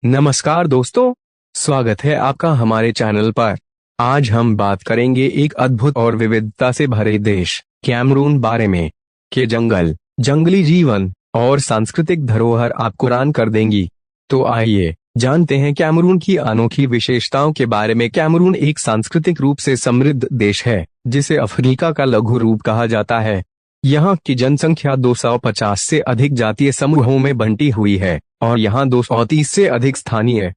नमस्कार दोस्तों, स्वागत है आपका हमारे चैनल पर। आज हम बात करेंगे एक अद्भुत और विविधता से भरे देश कैमरून बारे में के जंगली जीवन और सांस्कृतिक धरोहर आपको हैरान कर देंगी। तो आइए जानते हैं कैमरून की अनोखी विशेषताओं के बारे में। कैमरून एक सांस्कृतिक रूप से समृद्ध देश है जिसे अफ्रीका का लघु रूप कहा जाता है। यहाँ की जनसंख्या 250 से अधिक जातीय समूहों में बंटी हुई है और यहाँ 230 से अधिक स्थानीय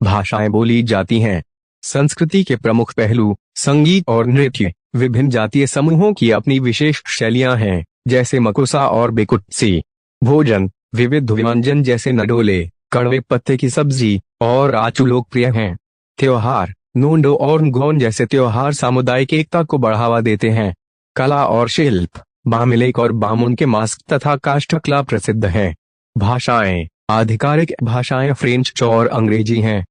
भाषाएं बोली जाती हैं। संस्कृति के प्रमुख पहलू संगीत और नृत्य। विभिन्न जातीय समूहों की अपनी विशेष शैलियां हैं, जैसे मकोसा और बेकुत्सी। भोजन विविध व्यंजन जैसे नडोले, कड़वे पत्ते की सब्जी और आचू लोकप्रिय हैं। त्योहार नोंडो और ngोन जैसे त्योहार सामुदायिक एकता को बढ़ावा देते हैं। कला और शिल्प बामिलेक और बामुन के मास्क तथा काष्ठकला प्रसिद्ध हैं। भाषाएं आधिकारिक भाषाएं फ्रेंच और अंग्रेजी हैं,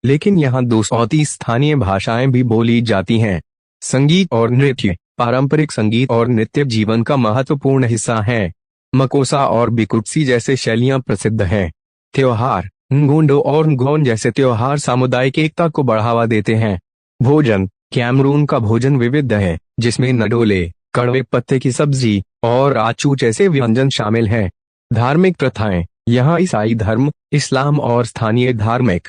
लेकिन यहाँ 230 स्थानीय भाषाएं भी बोली जाती हैं। संगीत और नृत्य पारंपरिक संगीत और नृत्य जीवन का महत्वपूर्ण हिस्सा है। मकोसा और बिकुत्सी जैसे शैलियां प्रसिद्ध हैं। त्योहार ngोंडो और ngोन जैसे त्योहार सामुदायिक एकता को बढ़ावा देते हैं। भोजन कैमरून का भोजन विविध है, जिसमें नडोले, कड़वे पत्ते की सब्जी और आचू जैसे व्यंजन शामिल हैं। धार्मिक प्रथाएं यहाँ ईसाई धर्म, इस्लाम और स्थानीय धार्मिक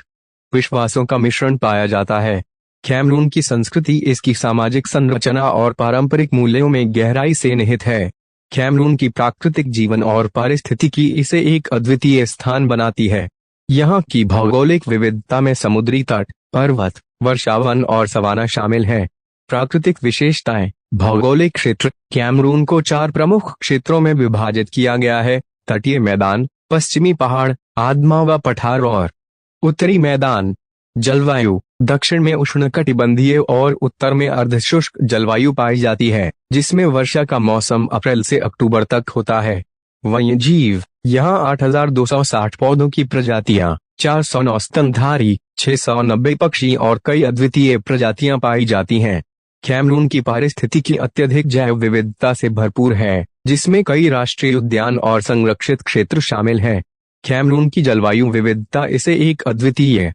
विश्वासों का मिश्रण पाया जाता है। कैमरून की संस्कृति इसकी सामाजिक संरचना और पारंपरिक मूल्यों में गहराई से निहित है। कैमरून की प्राकृतिक जीवन और पारिस्थितिकी इसे एक अद्वितीय स्थान बनाती है। यहाँ की भौगोलिक विविधता में समुद्री तट, पर्वत, वर्षावन और सवाना शामिल हैं। प्राकृतिक विशेषताएं भौगोलिक क्षेत्र कैमरून को 4 प्रमुख क्षेत्रों में विभाजित किया गया है। तटीय मैदान, पश्चिमी पहाड़, आदमावा पठार और उत्तरी मैदान। जलवायु दक्षिण में उष्णकटिबंधीय और उत्तर में अर्धशुष्क जलवायु पाई जाती है, जिसमें वर्षा का मौसम अप्रैल से अक्टूबर तक होता है। वन्यजीव यहाँ 8,260 पौधों की प्रजातियां, 409 स्तनधारी, 690 पक्षी और कई अद्वितीय प्रजातियां पाई जाती हैं। कैमरून की पारिस्थितिकी अत्यधिक जैव विविधता से भरपूर है, जिसमें कई राष्ट्रीय उद्यान और संरक्षित क्षेत्र शामिल हैं। कैमरून की जलवायु विविधता इसे एक अद्वितीय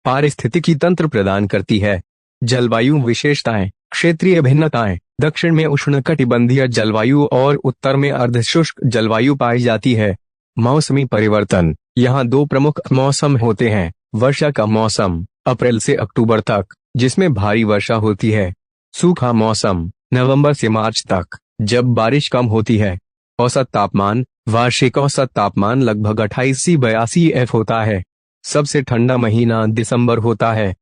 पारिस्थितिकी तंत्र प्रदान करती है। जलवायु विशेषताएं क्षेत्रीय भिन्नताएं दक्षिण में उष्णकटिबंधीय जलवायु और उत्तर में अर्धशुष्क जलवायु पाई जाती है। मौसमी परिवर्तन यहाँ 2 प्रमुख मौसम होते हैं। वर्षा का मौसम अप्रैल से अक्टूबर तक, जिसमें भारी वर्षा होती है। सूखा मौसम नवंबर से मार्च तक, जब बारिश कम होती है। औसत तापमान वार्षिक औसत तापमान लगभग 28 से 82 F होता है। सबसे ठंडा महीना दिसंबर होता है,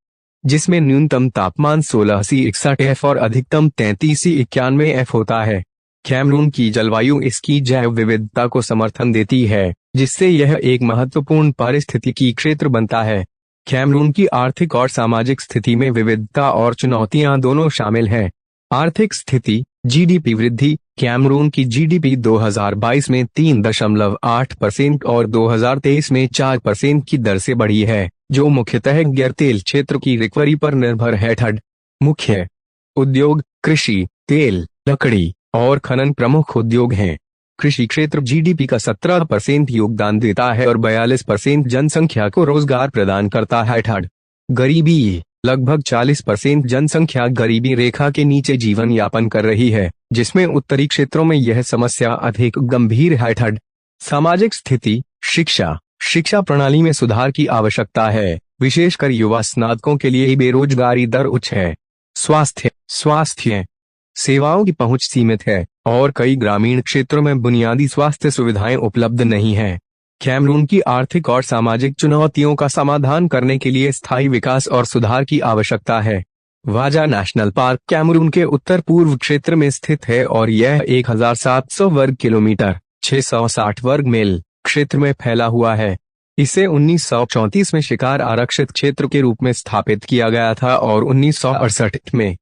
जिसमें न्यूनतम तापमान 16 से 61 F और अधिकतम 33 से 91 F होता है। कैमरून की जलवायु इसकी जैव विविधता को समर्थन देती है, जिससे यह एक महत्वपूर्ण पारिस्थितिकी क्षेत्र बनता है। कैमरून की आर्थिक और सामाजिक स्थिति में विविधता और चुनौतियां दोनों शामिल हैं। आर्थिक स्थिति जीडीपी वृद्धि कैमरून की जीडीपी 2022 में 3.8% और 2023 में 4% की दर से बढ़ी है, जो मुख्यतः गैर तेल क्षेत्र की रिकवरी पर निर्भर है। मुख्य उद्योग कृषि, तेल, लकड़ी और खनन प्रमुख उद्योग हैं। कृषि क्षेत्र जीडीपी का 17% योगदान देता है और 42% जनसंख्या को रोजगार प्रदान करता है। गरीबी लगभग 40% जनसंख्या गरीबी रेखा के नीचे जीवन यापन कर रही है, जिसमें उत्तरी क्षेत्रों में यह समस्या अधिक गंभीर है। सामाजिक स्थिति शिक्षा प्रणाली में सुधार की आवश्यकता है, विशेषकर युवा स्नातकों के लिए बेरोजगारी दर उच्च है। स्वास्थ्य सेवाओं की पहुंच सीमित है और कई ग्रामीण क्षेत्रों में बुनियादी स्वास्थ्य सुविधाएं उपलब्ध नहीं हैं। कैमरून की आर्थिक और सामाजिक चुनौतियों का समाधान करने के लिए स्थायी विकास और सुधार की आवश्यकता है। वाजा नेशनल पार्क कैमरून के उत्तर पूर्व क्षेत्र में स्थित है और यह 1700 वर्ग किलोमीटर 660 वर्ग मील क्षेत्र में फैला हुआ है। इसे 1934 में शिकार आरक्षित क्षेत्र के रूप में स्थापित किया गया था और 1968 में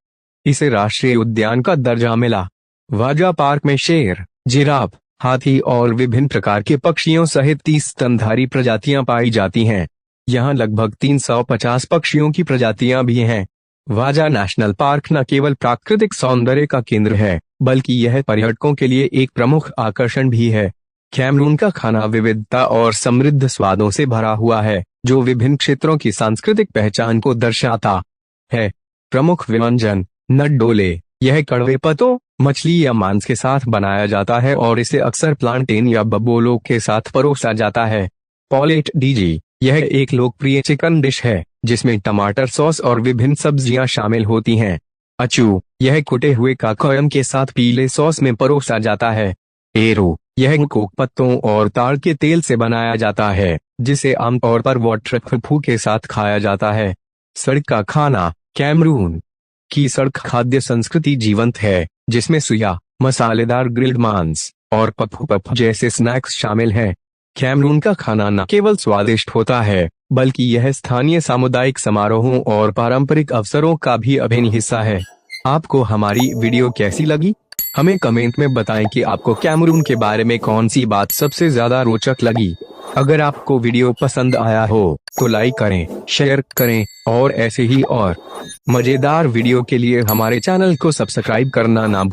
इसे राष्ट्रीय उद्यान का दर्जा मिला। वाजा पार्क में शेर, जिराफ, हाथी और विभिन्न प्रकार के पक्षियों सहित 30 स्तनधारी प्रजातियां पाई जाती हैं। यहाँ लगभग 350 पक्षियों की प्रजातियां भी हैं। वाजा नेशनल पार्क न केवल प्राकृतिक सौंदर्य का केंद्र है, बल्कि यह पर्यटकों के लिए एक प्रमुख आकर्षण भी है। कैमरून का खाना विविधता और समृद्ध स्वादों से भरा हुआ है, जो विभिन्न क्षेत्रों की सांस्कृतिक पहचान को दर्शाता है। प्रमुख व्यंजन नड्डोले, यह कड़वे पत्तों, मछली या मांस के साथ बनाया जाता है और इसे अक्सर प्लांटेन या बबोलो के साथ परोसा जाता है। पॉलेट डीजी, यह एक लोकप्रिय चिकन डिश है जिसमें टमाटर सॉस और विभिन्न सब्जियां शामिल होती हैं। अचू, यह कुटे हुए काकयम के साथ पीले सॉस में परोसा जाता है। एरो, यह कोक पत्तों और ताड़ के तेल से बनाया जाता है जिसे आमतौर पर वॉटरफू के साथ खाया जाता है। सड़क का खाना, कैमरून की सड़क खाद्य संस्कृति जीवंत है जिसमें सुया, मसालेदार ग्रिल्ड मांस और पफ जैसे स्नैक्स शामिल हैं। कैमरून का खाना न केवल स्वादिष्ट होता है बल्कि यह स्थानीय सामुदायिक समारोहों और पारंपरिक अवसरों का भी अभिन्न हिस्सा है। आपको हमारी वीडियो कैसी लगी? हमें कमेंट में बताएं कि आपको कैमरून के बारे में कौन सी बात सबसे ज्यादा रोचक लगी। अगर आपको वीडियो पसंद आया हो तो लाइक करें, शेयर करें और ऐसे ही और मजेदार वीडियो के लिए हमारे चैनल को सब्सक्राइब करना ना